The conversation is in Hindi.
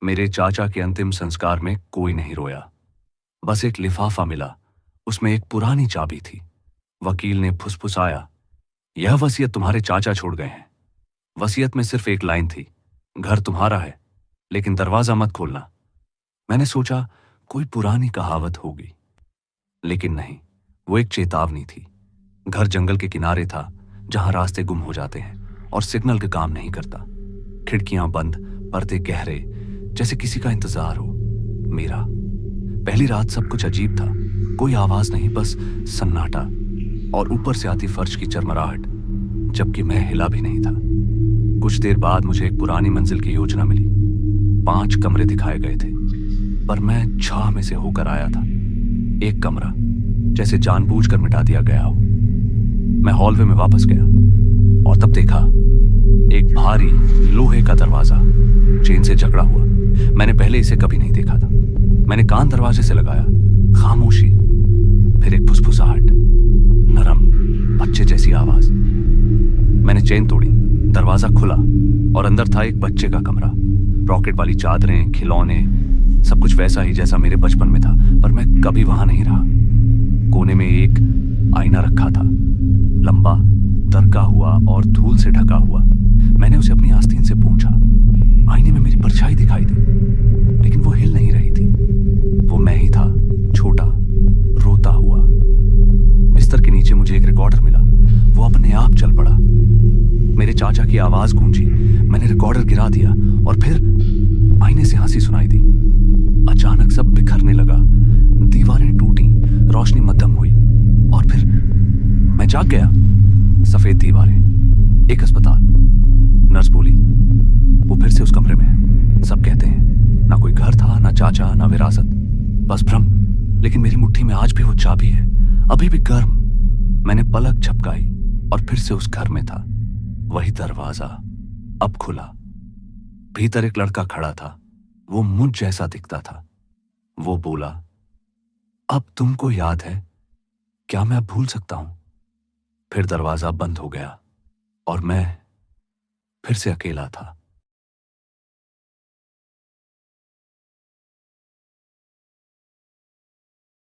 मेरे चाचा के अंतिम संस्कार में कोई नहीं रोया। बस एक लिफाफा मिला, उसमें एक पुरानी चाबी थी। वकील ने फुसफुसाया, यह वसीयत तुम्हारे चाचा छोड़ गए हैं। वसीयत में सिर्फ एक लाइन थी, घर तुम्हारा है लेकिन दरवाजा मत खोलना। मैंने सोचा कोई पुरानी कहावत होगी, लेकिन नहीं, वो एक चेतावनी थी। घर जंगल के किनारे था, जहां रास्ते गुम हो जाते हैं और सिग्नल का काम नहीं करता। खिड़कियां बंद, पर्दे गहरे, जैसे किसी का इंतजार हो। मेरा। पहली रात सब कुछ अजीब था, कोई आवाज नहीं, बस सन्नाटा और ऊपर से आती फर्श की चरमराहट, जबकि मैं हिला भी नहीं था। कुछ देर बाद मुझे एक पुरानी मंजिल की योजना मिली। 5 कमरे दिखाए गए थे, पर मैं 6 में से होकर आया था। एक कमरा जैसे जानबूझकर मिटा दिया गया हो। मैं हॉलवे में वापस गया और तब देखा एक भारी लोहे का दरवाजा, चेन से जकड़ा हुआ। मैंने पहले इसे कभी नहीं देखा था। मैंने कान दरवाजे से लगाया, खामोशी, फिर एक फुसफुसाहट, नरम, बच्चे जैसी आवाज। मैंने चेन तोड़ी, दरवाजा खुला और अंदर था एक बच्चे का कमरा। रॉकेट वाली चादरें, खिलौने, सब कुछ वैसा ही जैसा मेरे बचपन में था, पर मैं कभी वहां नहीं रहा। कोने में एक आईना रखा था, लंबा, दरका हुआ और धूल से ढका हुआ। मैंने उसे अपनी आस्तीन से पूछा। आईने में मेरी परछाई दिखाई दी, लेकिन वो हिल नहीं रही थी। वो मैं ही था, छोटा, रोता हुआ। बिस्तर के नीचे मुझे एक रिकॉर्डर मिला, वो अपने आप चल पड़ा। मेरे चाचा की आवाज गूंजी, मैंने रिकॉर्डर गिरा दिया और फिर आईने से हंसी सुनाई दी। अचानक सब बिखरने लगा, दीवारें टूटी, रोशनी मध्यम हुई और फिर मैं जाग गया। सफेद दीवारें, एक अस्पताल। नर्स बोली, वो फिर से उस कमरे में है। सब कहते हैं ना कोई घर था, ना चाचा, ना विरासत, बस भ्रम। लेकिन मेरी मुट्ठी में आज भी वो चाबी है, अभी भी गर्म। मैंने पलक झपकाई और फिर से उस घर में था। वही दरवाजा, अब खुला। भीतर एक लड़का खड़ा था, वो मुझ जैसा दिखता था। वो बोला, अब तुमको याद है? क्या मैं अब भूल सकता हूं? फिर दरवाजा बंद हो गया और मैं फिर से अकेला था।